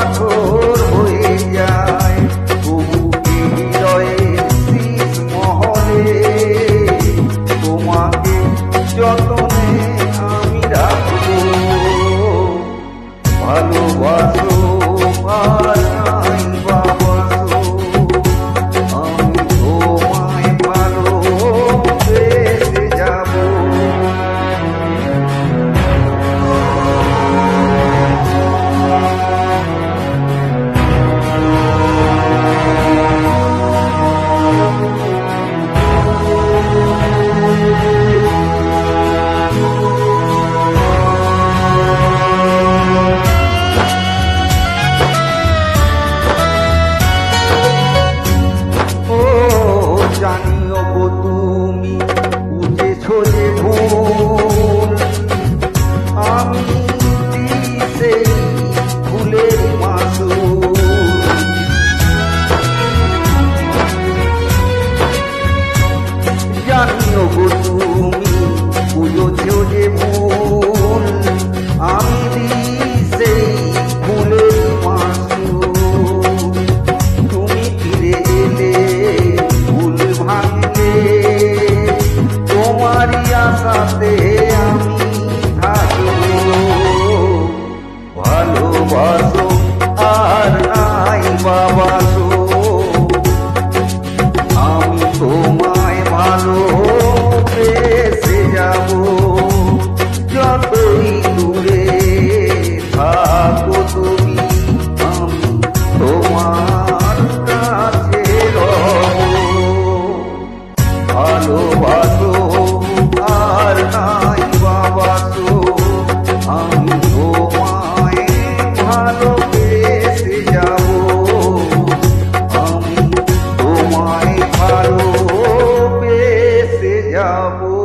পাথর হয়ে যায়, তবু হৃদয়ের শীষ মহলে তোমাকে যতনে আমি রাখবো। ভালোবাসো আর নাই বাবাসো, আমি তোমায় ভালোবেসে যাবো। জানিও গো তুমি বুঝেছো যে ভুল, আমি সেই ভুলের মাসুল। জানিও গো তুমি বুঝেছো যে ভুল, আমি সেই ভুলের মাসুল। তুমি ফিরে এলে ভুল ভাঙলে, তোমারই আশাতে আমি থাকবো। ভালোবাসো আর নাই বাবাসো, আমি তোমায় ভালোবেসে যাবো। যতই দূরে থাকো তুমি, আমি তোমার কাছে রবো। ভালোবাসো আর নাই বাবাসো, আমি তোমায় ভালোবেসে যাবো। আমি তোমায় ভালোবেসে যাবো।